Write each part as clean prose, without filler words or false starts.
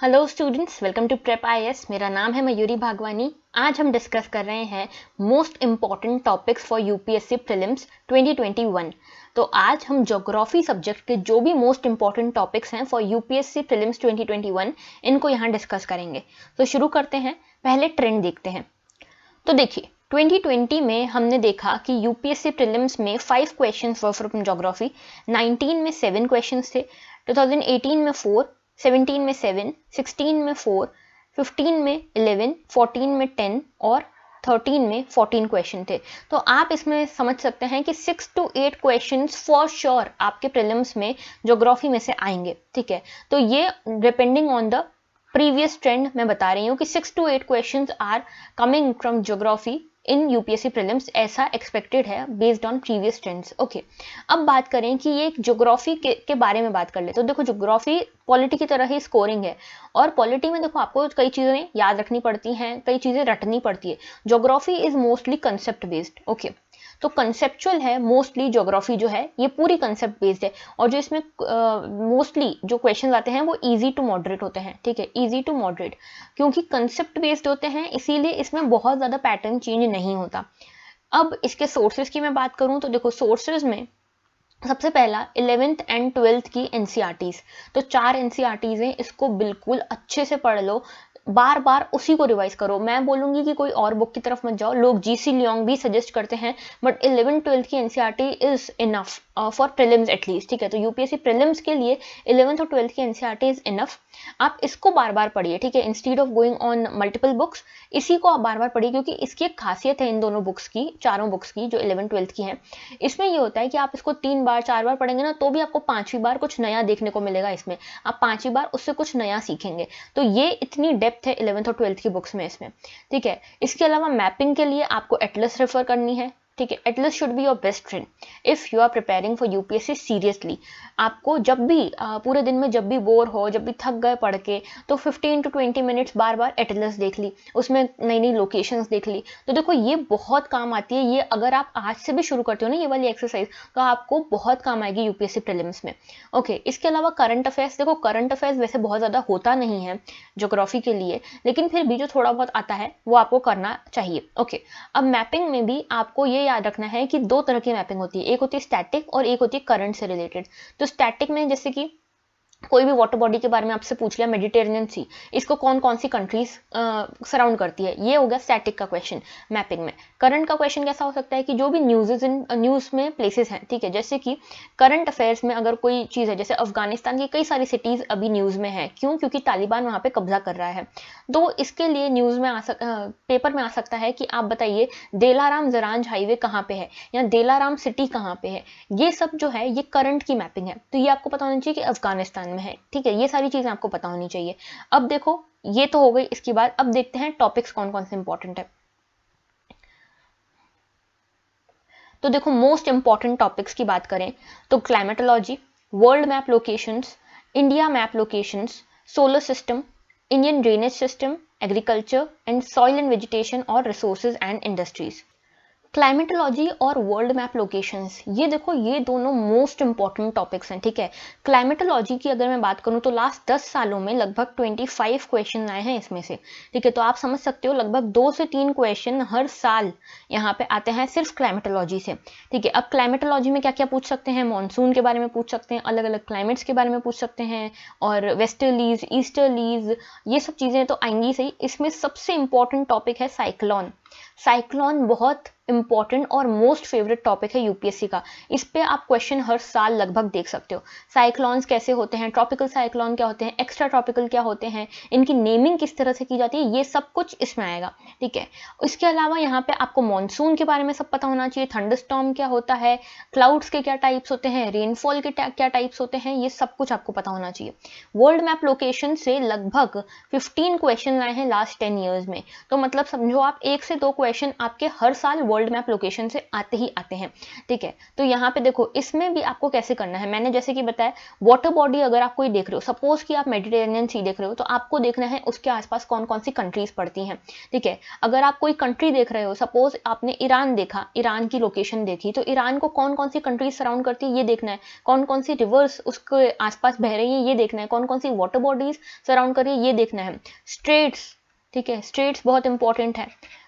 Hello students, welcome to prep IAS. मेरा नाम है मयूरी भागवानी। आज हम डिस्कस कर रहे हैं most important topics for UPSC prelims 2021। तो आज हम ज्योग्राफी सब्जेक्ट के जो भी मोस्ट इम्पॉर्टेंट टॉपिक्स हैं फॉर यूपीएससी प्रीलिम्स 2021 इनको यहाँ डिस्कस करेंगे। तो शुरू करते हैं, पहले ट्रेंड देखते हैं। तो देखिए 2020 में हमने देखा कि यूपीएससी प्रीलिम्स में 5 क्वेश्चंस वर फ्रॉम ज्योग्राफी, 19 में 7 क्वेश्चंस थे, 2018 में 4, 17 में 7, 16 में 4, 15 में 11, 14 में 10 और 13 में 14 क्वेश्चन थे। तो आप इसमें समझ सकते हैं कि 6 to 8 क्वेश्चंस फॉर श्योर आपके प्रीलिम्स में ज्योग्राफी में से आएंगे। ठीक है, तो ये depending on the previous trend मैं बता रही हूँ कि 6 to 8 questions are coming from geography in UPSC prelims, ऐसा एक्सपेक्टेड है based on previous trends. Okay, अब बात करें कि ये ज्योग्राफी के बारे में बात कर ले। तो देखो ज्योग्राफी पॉलिटी की तरह ही स्कोरिंग है, और पॉलिटी में देखो आपको कई चीज़ें याद रखनी पड़ती हैं, कई चीज़ें रटनी पड़ती है। Geography is mostly concept based. Okay, तो कंसेप्चुअल है मोस्टली ज्योग्राफी जो है, ये पूरी कंसेप्ट बेस्ड है। और जो इसमें मोस्टली जो क्वेश्चन आते हैं वो इजी टू मॉडरेट होते हैं। ठीक है, इजी टू मॉडरेट, क्योंकि कंसेप्ट बेस्ड होते हैं इसीलिए इसमें बहुत ज़्यादा पैटर्न चेंज नहीं होता। अब इसके सोर्सेज की मैं बात करूं तो देखो सोर्सेज में सबसे पहला 11th एंड 12th की एनसीईआरटीज। तो 4 एनसीईआरटीज हैं, इसको बिल्कुल अच्छे से पढ़ लो, बार बार उसी को रिवाइज करो। मैं बोलूंगी कि कोई और बुक की तरफ मत जाओ, लोग जीसी लियोंग भी सजेस्ट करते हैं, बट 11th-12th की NCERT is enough for prelims at least. ठीक है, तो यूपीएससी प्रीलिम्स के लिए 11th और 12th की एनसीईआरटी इज इनफ। आप इसको बार बार पढ़िए। ठीक है, instead of going on multiple books, इसी को आप बार बार पढ़िए, क्योंकि इसकी एक खासियत है इन दोनों बुक्स की, चारों बुक्स की जो 11th-12th की हैं। इसमें ये होता है कि आप इसको 3 बार 4 बार पढ़ेंगे ना, तो भी आपको 5वीं बार कुछ नया देखने को मिलेगा। इसमें आप 5वीं बार उससे कुछ नया सीखेंगे। तो ये इतनी डेप्थ है 11th और 12th की बुक्स में इसमें। ठीक है, इसके अलावा मैपिंग के लिए आपको एटलस रेफर करनी है। ठीक है, atlas should be your best friend if you are preparing for UPSC seriously. आपको जब भी पूरे दिन में जब भी बोर हो, जब भी थक गए पढ़ के, तो 15 to 20 minutes bar bar Atlas देख ली, उसमें नई नई लोकेशंस देख ली। तो देखो ये बहुत काम आती है। ये अगर आप आज से भी शुरू करते हो ना ये वाली एक्सरसाइज, तो आपको बहुत काम आएगी यूपीएससी प्रीलिम्स में। ओके, इसके अलावा करंट अफेयर्स, देखो करंट अफेयर्स वैसे बहुत ज़्यादा होता नहीं है ज्योग्राफी के लिए, लेकिन फिर भी जो थोड़ा बहुत आता है वो आपको करना चाहिए। ओके, अब मैपिंग में भी आपको ये याद रखना है कि 2 तरह की मैपिंग होती है, एक होती है स्टैटिक और एक होती है करंट से रिलेटेड। तो स्टैटिक में जैसे कि कोई भी वाटर बॉडी के बारे में आपसे पूछ लिया, मेडिटेरेनियन सी, इसको कौन कौन सी कंट्रीज सराउंड करती है, ये हो गया स्टैटिक का क्वेश्चन मैपिंग में। करंट का क्वेश्चन कैसा हो सकता है कि जो भी न्यूज़ में प्लेसेस हैं, ठीक है, जैसे कि करंट अफेयर्स में अगर कोई चीज़ है, जैसे अफगानिस्तान की कई सारी सिटीज़ अभी न्यूज़ में है, क्यों? क्योंकि तालिबान वहाँ पे कब्जा कर रहा है। तो इसके लिए न्यूज़ में पेपर में आ सकता है कि आप बताइए देलाराम जरांज हाईवे कहाँ पे है, या देलाराम सिटी कहाँ पे है। ये सब जो है ये करंट की मैपिंग है, तो ये आपको पता होना चाहिए कि अफगानिस्तान में है। ठीक है, ये सारी चीजें आपको पता होनी चाहिए। अब देखो ये तो हो गई, इसके बाद अब देखते हैं टॉपिक्स कौन कौन से इंपॉर्टेंट है। तो देखो मोस्ट इंपॉर्टेंट टॉपिक्स की बात करें तो climatology, world map locations, India map locations, solar system, Indian drainage system, agriculture and soil and vegetation और रिसोर्सेज एंड इंडस्ट्रीज। क्लाइमेटोलॉजी और वर्ल्ड मैप लोकेशंस, ये देखो ये दोनों मोस्ट इंपॉर्टेंट टॉपिक्स हैं। ठीक है, क्लाइमेटोलॉजी की अगर मैं बात करूं तो लास्ट 10 सालों में लगभग 25 क्वेश्चन आए हैं इसमें से। ठीक है, तो आप समझ सकते हो लगभग 2 से 3 क्वेश्चन हर साल यहाँ पे आते हैं सिर्फ क्लाइमेटोलॉजी से। ठीक है, अब क्लाइमेटोलॉजी में क्या क्या पूछ सकते हैं, मानसून के बारे में पूछ सकते हैं, अलग अलग क्लाइमेट्स के बारे में पूछ सकते हैं, और वेस्टर्लीज ईस्टर्लीज, ये सब चीज़ें तो आएंगी सही। इसमें सबसे इंपॉर्टेंट टॉपिक है साइक्लोन। साइक्लोन बहुत इंपॉर्टेंट और मोस्ट फेवरेट टॉपिक है यूपीएससी का। इस पे आप क्वेश्चन हर साल लगभग देख सकते हो। साइक्लोन्स कैसे होते हैं, ट्रॉपिकल साइक्लोन क्या होते हैं, एक्स्ट्रा ट्रॉपिकल क्या होते हैं, इनकी नेमिंग किस तरह से की जाती है, ये सब कुछ इसमें आएगा। ठीक है, इसके अलावा यहाँ पे आपको मॉनसून के बारे में सब पता होना चाहिए, थंडरस्टॉर्म क्या होता है, क्लाउड्स के क्या टाइप्स होते हैं, रेनफॉल के क्या टाइप्स होते हैं, ये सब कुछ आपको पता होना चाहिए। वर्ल्ड मैप लोकेशन से लगभग 15 क्वेश्चन आए हैं लास्ट 10 ईयर्स में। तो मतलब समझो आप 1 से दो क्वेश्चन आपके हर साल वर्ल्ड मैप लोकेशन से आते ही आते हैं, ठीक है। तो यहाँ पे देखो इसमें भी आपको कैसे करना है, मैंने जैसे कि बताया वाटर बॉडी अगर आप कोई देख रहे हो, सपोज कि आप मेडिटेरेनियन सी देख रहे हो, तो आपको देखना है उसके आसपास कौन कौन सी कंट्रीज पड़ती हैं, ठीक है। अगर आप कोई कंट्री देख रहे हो, सपोज आपने ईरान देखा, ईरान की लोकेशन देखी, तो ईरान को कौन कौन सी कंट्रीज सराउंड करती है ये देखना है, कौन कौन सी रिवर्स उसके आसपास बह रही है ये देखना है, कौन कौन सी वाटर बॉडीज सराउंड कर रही है ये देखना है। स्ट्रेट्स, ठीक है, स्ट्रेट्स बहुत इंपॉर्टेंट है,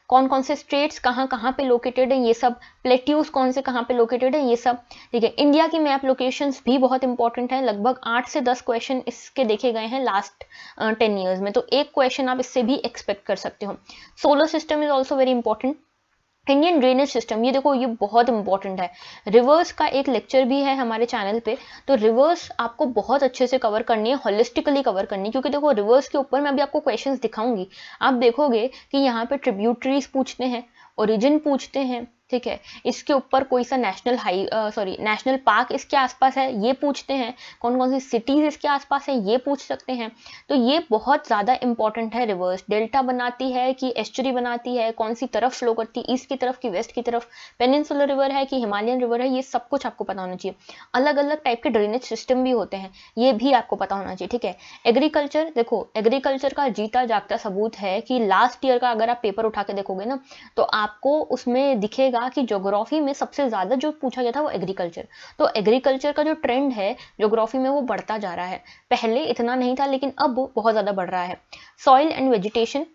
कौन कौन से स्टेट्स कहाँ कहाँ पे लोकेटेड है ये सब, प्लेट्यूज कौन से कहाँ पे लोकेटेड है ये सब, ठीक है। इंडिया की मैप लोकेशंस भी बहुत इंपॉर्टेंट है, लगभग 8 से 10 क्वेश्चन इसके देखे गए हैं लास्ट 10 ईयर्स में, तो एक क्वेश्चन आप इससे भी एक्सपेक्ट कर सकते हो। Solar system is also very important. Indian drainage system, ये देखो ये बहुत इंपॉर्टेंट है। रिवर्स का एक लेक्चर भी है हमारे चैनल पे, तो रिवर्स आपको बहुत अच्छे से कवर करनी है, होलिस्टिकली कवर करनी है, क्योंकि देखो रिवर्स के ऊपर मैं अभी आपको क्वेश्चंस दिखाऊंगी, आप देखोगे कि यहाँ पे ट्रिब्यूटरीज पूछते हैं, ओरिजिन पूछते हैं, ठीक है, इसके ऊपर कोई सा नेशनल पार्क इसके आसपास है ये पूछते हैं, कौन कौन सी सिटीज इसके आसपास है ये पूछ सकते हैं। तो ये बहुत ज़्यादा इंपॉर्टेंट है। रिवर्स डेल्टा बनाती है कि एस्चुरी बनाती है, कौन सी तरफ फ्लो करती है, ईस्ट की तरफ कि वेस्ट की तरफ, पेनिनसुलर रिवर है कि हिमालयन रिवर है, ये सब कुछ आपको पता होना चाहिए। अलग अलग टाइप के ड्रेनेज सिस्टम भी होते हैं, ये भी आपको पता होना चाहिए, ठीक है। एग्रीकल्चर, देखो एग्रीकल्चर का जीता जागता सबूत है कि लास्ट ईयर का अगर आप पेपर उठा के देखोगे ना, तो आपको उसमें दिखेगा कि ज्योग्राफी में सबसे ज्यादा जो पूछा गया था वो एग्रीकल्चर। तो एग्रीकल्चर का जो ट्रेंड है ज्योग्राफी में वो बढ़ता जा रहा है, पहले इतना नहीं था लेकिन अब बहुत ज्यादा बढ़ रहा है। सॉइल एंड वेजिटेशन,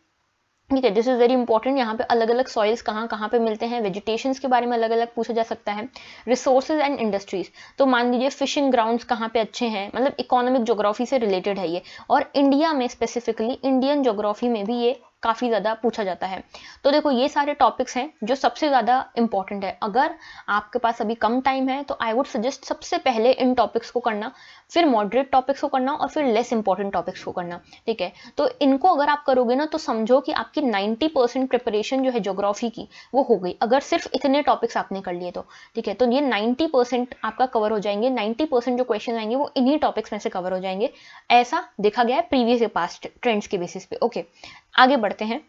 ठीक है, दिस इज वेरी इंपॉर्टेंट। यहाँ पे अलग अलग सॉइल्स कहाँ कहाँ पे मिलते हैं, वेजिटेशंस के बारे में अलग अलग पूछा जा सकता है। रिसोर्सेज एंड इंडस्ट्रीज, तो मान लीजिए फिशिंग ग्राउंड्स कहाँ पे अच्छे हैं, मतलब इकोनॉमिक ज्योग्राफी से रिलेटेड है ये, और इंडिया में स्पेसिफिकली इंडियन ज्योग्राफी में भी ये काफ़ी ज़्यादा पूछा जाता है। तो देखो ये सारे टॉपिक्स हैं जो सबसे ज़्यादा इंपॉर्टेंट है। अगर आपके पास अभी कम टाइम है तो आई वुड सजेस्ट सबसे पहले इन टॉपिक्स को करना, फिर मॉडरेट टॉपिक्स को करना और फिर लेस इंपॉर्टेंट टॉपिक्स को करना, ठीक है। तो इनको अगर आप करोगे ना तो समझो कि आपकी 90% प्रिपरेशन जो है ज्योग्राफी की वो हो गई, अगर सिर्फ इतने टॉपिक्स आपने कर लिए तो, ठीक है। तो ये 90% आपका कवर हो जाएंगे, 90% जो क्वेश्चन आएंगे वो इन्हीं टॉपिक्स में से कवर हो जाएंगे, ऐसा देखा गया है प्रीवियस या पास्ट ट्रेंड्स के बेसिस पे। ओके, आगे बढ़ते हैं।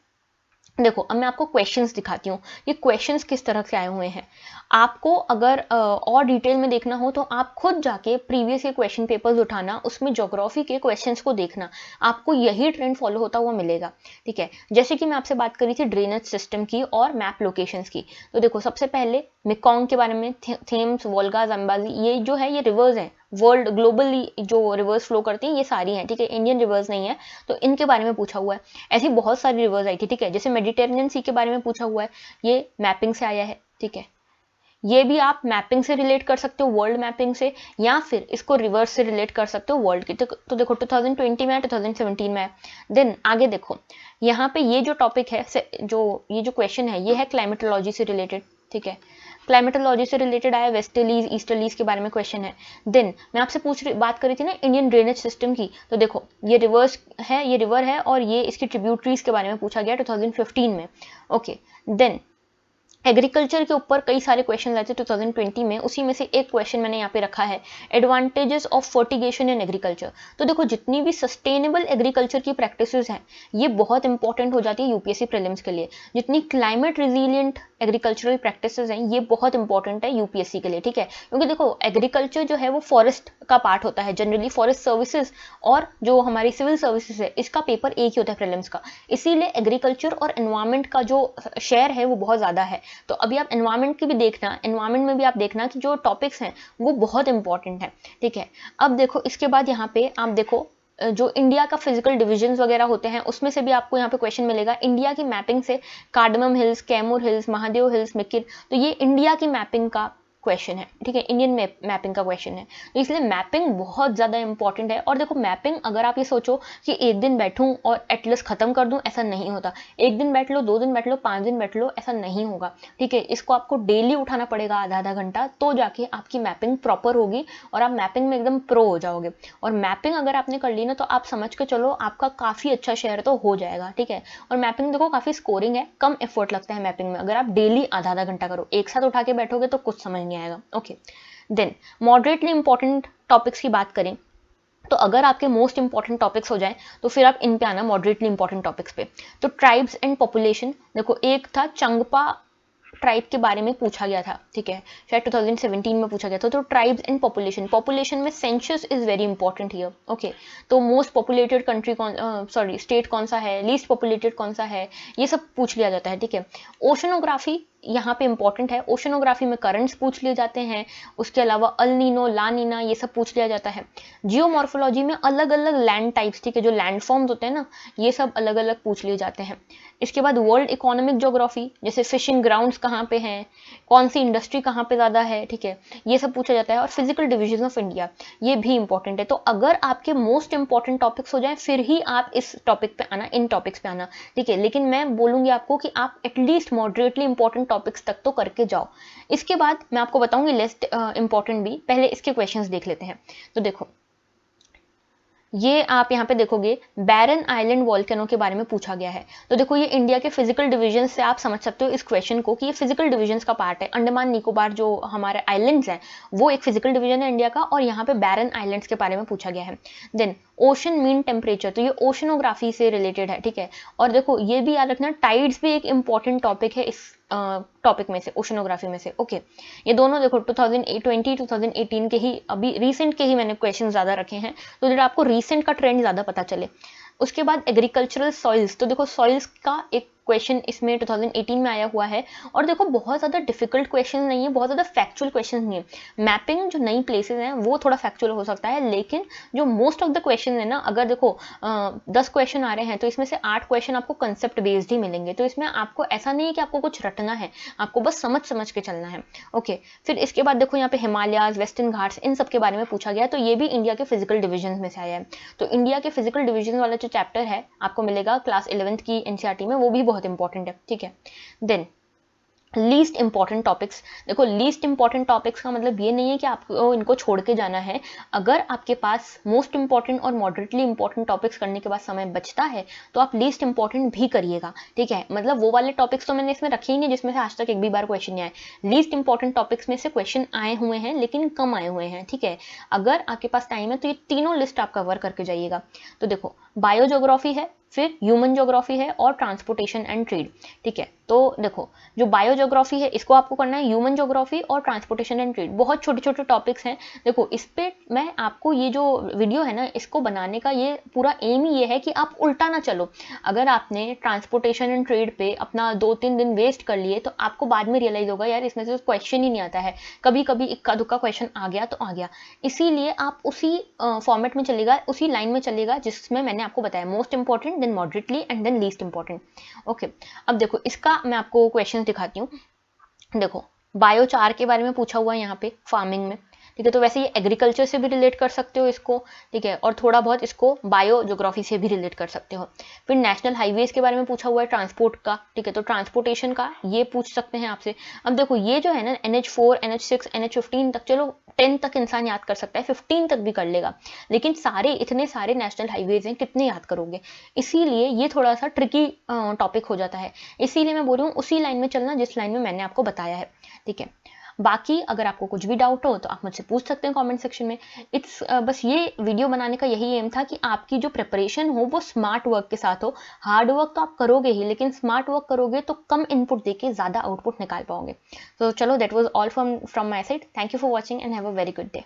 देखो अब मैं आपको क्वेश्चंस दिखाती हूँ, ये क्वेश्चंस किस तरह से आए हुए हैं। आपको अगर और डिटेल में देखना हो तो आप खुद जाके प्रीवियस के क्वेश्चन पेपर्स उठाना, उसमें ज्योग्राफी के क्वेश्चंस को देखना, आपको यही ट्रेंड फॉलो होता हुआ मिलेगा, ठीक है। जैसे कि मैं आपसे बात करी थी ड्रेनेज सिस्टम की और मैप लोकेशंस की, तो देखो सबसे पहले मेकोंग के बारे में, थेम्स, वोल्गा, जंबाजी, ये जो है ये रिवर्स हैं, वर्ल्ड ग्लोबली जो रिवर्स फ्लो करती हैं ये सारी हैं, ठीक है, इंडियन रिवर्स नहीं है, तो इनके बारे में पूछा हुआ है। ऐसी बहुत सारी रिवर्स आई थी, ठीक है, जैसे मेडिटेरेनियन सी के बारे में पूछा हुआ है, ये मैपिंग से आया है, ठीक है, ये भी आप मैपिंग से रिलेट कर सकते हो, वर्ल्ड मैपिंग से, या फिर इसको रिवर्स से रिलेट कर सकते हो वर्ल्ड की। तो देखो 2020 में है, 2017 में है। देन आगे देखो यहाँ पे ये जो टॉपिक है, जो ये जो क्वेश्चन है ये है क्लाइमेटोलॉजी से रिलेटेड, ठीक है, क्लाइमेटोलॉजी से रिलेटेड आया, वेस्टर्लीज ईस्टर्लीज के बारे में क्वेश्चन है। देन मैं आपसे बात करी थी ना इंडियन ड्रेनेज सिस्टम की, तो देखो ये रिवर्स है, ये रिवर है और ये इसकी ट्रिब्यूटरीज के बारे में पूछा गया 2015 में। ओके, देन एग्रीकल्चर के ऊपर कई सारे क्वेश्चन आए थे 2020 में, उसी में से एक क्वेश्चन मैंने यहाँ पे रखा है, advantages of fertigation in agriculture. तो देखो जितनी भी सस्टेनेबल एग्रीकल्चर की प्रैक्टिसेस हैं ये बहुत इंपॉर्टेंट हो जाती है यूपीएससी प्रीलिम्स के लिए, जितनी क्लाइमेट रिजिलियंट एग्रीकल्चरल प्रैक्टिसेस हैं ये बहुत इंपॉर्टेंट है यूपीएससी के लिए, ठीक है। क्योंकि देखो एग्रीकल्चर जो है वो फॉरेस्ट का पार्ट होता है, जनरली फॉरेस्ट सर्विसेज और जो हमारी सिविल सर्विसेज है इसका पेपर एक ही होता है प्रीलिम्स का, इसीलिए एग्रीकल्चर और एनवायरमेंट का जो शेयर है वो बहुत ज़्यादा है। तो अभी आप एनवायरमेंट की भी देखना, एनवायरमेंट में भी आप देखना कि जो टॉपिक्स हैं वो बहुत इंपॉर्टेंट है, ठीक है। अब देखो इसके बाद यहाँ पे आप देखो जो इंडिया का फिजिकल डिविजन्स वगैरह होते हैं उसमें से भी आपको यहाँ पे क्वेश्चन मिलेगा, इंडिया की मैपिंग से cardamom hills, Kaimur hills, Mahadev hills, Mikir, तो ये इंडिया की मैपिंग का क्वेश्चन है, ठीक है, इंडियन मैपिंग का क्वेश्चन है, तो इसलिए मैपिंग बहुत ज़्यादा इंपॉर्टेंट है। और देखो मैपिंग अगर आप ये सोचो कि एक दिन बैठूं और एटलस खत्म कर दूं, ऐसा नहीं होता, एक दिन बैठ लो, 2 दिन बैठ लो, 5 दिन बैठ लो, ऐसा नहीं होगा, ठीक है। इसको आपको डेली उठाना पड़ेगा आधा आधा घंटा, तो जाके आपकी मैपिंग प्रॉपर होगी और आप मैपिंग में एकदम प्रो हो जाओगे। और मैपिंग अगर आपने कर ली ना तो आप समझ के चलो आपका काफ़ी अच्छा शेयर तो हो जाएगा, ठीक है। और मैपिंग देखो काफ़ी स्कोरिंग है, कम एफर्ट लगता है मैपिंग में, अगर आप डेली आधा आधा घंटा करो, एक साथ उठा के बैठोगे तो कुछ समझ नहीं आएगा। Okay, then moderately important topics की बात करें तो अगर आपके मोस्ट इंपॉर्टेंट टॉपिक्स हो जाए तो फिर आप इन पे आना, मॉडरेटली इंपॉर्टेंट टॉपिक्स पे। तो ट्राइब्स एंड पॉपुलेशन, देखो एक था चंगपा ट्राइब के बारे में पूछा गया था, ठीक है, शायद 2017 में पूछा गया था। तो ट्राइब्स एंड पॉपुलेशन, पॉपुलेशन में census is very important here, okay. तो मोस्ट पॉपुलेटेड कंट्री कौन, सॉरी स्टेट कौन सा है, लीस्ट पॉपुलेटेड कौन सा है, ये सब पूछ लिया जाता है, ठीक है। ओशनोग्राफी यहाँ पे इंपॉर्टेंट है, ओशनोग्राफी में करंट्स पूछ लिए जाते हैं, उसके अलावा अल नीनो, ला नीना, ये सब पूछ लिया जाता है। जियोमॉर्फोलॉजी में अलग अलग लैंड टाइप्स, ठीक है, जो लैंड फॉर्म्स होते हैं ना, ये सब अलग अलग पूछ लिए जाते हैं। इसके बाद वर्ल्ड इकोनॉमिक ज्योग्राफी, जैसे फिशिंग ग्राउंड्स कहाँ पे हैं, कौन सी इंडस्ट्री कहाँ पे ज़्यादा है, ठीक है, ये सब पूछा जाता है। और फिजिकल डिविजन ऑफ इंडिया, ये भी इंपॉर्टेंट है। तो अगर आपके मोस्ट इंपॉर्टेंट टॉपिक्स हो जाए फिर ही आप इस टॉपिक पे आना, इन टॉपिक्स पे आना, ठीक है। लेकिन मैं बोलूंगी आपको कि आप एटलीस्ट मॉडरेटली इंपॉर्टेंट टॉपिक्स तक तो करके जाओ। इसके बाद मैं आपको बताऊंगी लेस इंपॉर्टेंट भी, पहले इसके क्वेश्चंस देख लेते हैं। तो देखो ये आप यहाँ पे देखोगे बैरन आइलैंड वॉल्केनो के बारे में पूछा गया है। तो देखो ये इंडिया के फिजिकल डिविजन से आप समझ सकते हो इस क्वेश्चन को कि ये फिजिकल डिविजन्स का पार्ट है। अंडमान निकोबार जो हमारे आइलैंड्स हैं वो एक फिजिकल डिवीजन है इंडिया का, और यहाँ पे बैरन आइलैंड्स के बारे में पूछा गया है। देन ओशन मीन टेम्परेचर, तो ये ओशनोग्राफी से रिलेटेड है, ठीक है। और देखो ये भी याद रखना, टाइड्स भी एक इंपॉर्टेंट टॉपिक है इस टॉपिक में से, ओशनोग्राफी में से, ओके। ये दोनों देखो 2020 2018 के ही, अभी रिसेंट के ही मैंने क्वेश्चन ज्यादा रखे हैं, तो जरा आपको रिसेंट का ट्रेंड ज्यादा पता चले। उसके बाद एग्रीकल्चरल सॉइल्स, तो देखो सॉइल्स का एक क्वेश्चन इसमें 2018 में आया हुआ है। और देखो बहुत ज़्यादा डिफिकल्ट क्वेश्चन नहीं है, बहुत ज़्यादा फैक्चुअल क्वेश्चन नहीं है। मैपिंग जो नई प्लेसेस हैं वो थोड़ा फैक्चुअल हो सकता है, लेकिन जो मोस्ट ऑफ द क्वेश्चन है ना, अगर देखो 10 क्वेश्चन आ रहे हैं तो इसमें से 8 क्वेश्चन आपको कंसेप्ट बेस्ड ही मिलेंगे। तो इसमें आपको ऐसा नहीं है कि आपको कुछ रटना है, आपको बस समझ समझ के चलना है, ओके। फिर इसके बाद देखो यहाँ पे हिमालयाज, वेस्टर्न घाट्स, इन सब के बारे में पूछा गया, तो ये भी इंडिया के फिजिकल डिविजन में से आया है। तो इंडिया के फिजिकल डिविजन वाला जो चैप्टर है आपको मिलेगा क्लास 11th की एनसीईआरटी में, वो भी बहुत इंपॉर्टेंट है, ठीक है। देन लीस्ट इंपॉर्टेंट टॉपिक्स, देखो लीस्ट इंपॉर्टेंट टॉपिक्स का मतलब ये नहीं है कि आपको इनको छोड़ के जाना है। अगर आपके पास मोस्ट इंपॉर्टेंट और मॉडरेटली इंपॉर्टेंट टॉपिक्स करने के बाद समय बचता है तो आप लीस्ट इंपॉर्टेंट भी करिएगा, ठीक है। मतलब वो वाले टॉपिक्स तो मैंने इसमें रखे ही नहीं जिसमें से आज तक एक भी बार क्वेश्चन नहीं आए। लीस्ट इंपॉर्टेंट टॉपिक्स में से क्वेश्चन आए हुए हैं लेकिन कम आए हुए हैं, ठीक है। अगर आपके पास टाइम है तो ये तीनों लिस्ट आप कवर करके जाइएगा। तो देखो बायोज्योग्राफी है, फिर ह्यूमन ज्योग्राफी है, और ट्रांसपोर्टेशन एंड ट्रेड, ठीक है। तो देखो जो बायोज्योग्राफी है इसको आपको करना है, ह्यूमन ज्योग्राफी और ट्रांसपोर्टेशन एंड ट्रेड, बहुत छोटे छोटे टॉपिक्स हैं। देखो इस पे मैं आपको, ये जो वीडियो है ना, इसको बनाने का ये पूरा एम ही ये है कि आप उल्टा ना चलो। अगर आपने ट्रांसपोर्टेशन एंड ट्रेड पे अपना 2-3 दिन वेस्ट कर लिए तो आपको बाद में रियलाइज होगा यार इसमें से क्वेश्चन ही नहीं आता है, कभी कभी इक्का दुक्का क्वेश्चन आ गया तो आ गया। इसीलिए आप उसी फॉर्मेट में चलेगा, उसी लाइन में चलेगा जिसमें मैंने आपको बताया, most important, then moderately and then least important, okay. अब देखो इसका मैं आपको क्वेश्चन दिखाती हूँ। देखो बायोचार के बारे में पूछा हुआ है यहाँ पे, फार्मिंग में, ठीक है। तो वैसे ये एग्रीकल्चर से भी रिलेट कर सकते हो इसको, ठीक है, और थोड़ा बहुत इसको बायो ज्योग्राफी से भी रिलेट कर सकते हो। फिर नेशनल हाईवेज के बारे में पूछा हुआ है, ट्रांसपोर्ट का, ठीक है, तो ट्रांसपोर्टेशन का ये पूछ सकते हैं आपसे। अब देखो ये जो है ना NH4, NH6, NH15 तक, चलो 10 तक इंसान याद कर सकता है, 15 तक भी कर लेगा, लेकिन सारे इतने सारे नेशनल हाईवेज हैं, कितने याद करोगे। इसीलिए ये थोड़ा सा ट्रिकी टॉपिक हो जाता है। इसीलिए मैं बोल रही हूँ उसी लाइन में चलना जिस लाइन में मैंने आपको बताया है, ठीक है। बाकी अगर आपको कुछ भी डाउट हो तो आप मुझसे पूछ सकते हैं कमेंट सेक्शन में। बस ये वीडियो बनाने का यही एम था कि आपकी जो प्रिपरेशन हो वो स्मार्ट वर्क के साथ हो। हार्ड वर्क तो आप करोगे ही, लेकिन स्मार्ट वर्क करोगे तो कम इनपुट देके ज़्यादा आउटपुट निकाल पाओगे। तो चलो, that was all from my side. Thank you for watching and have a very good day.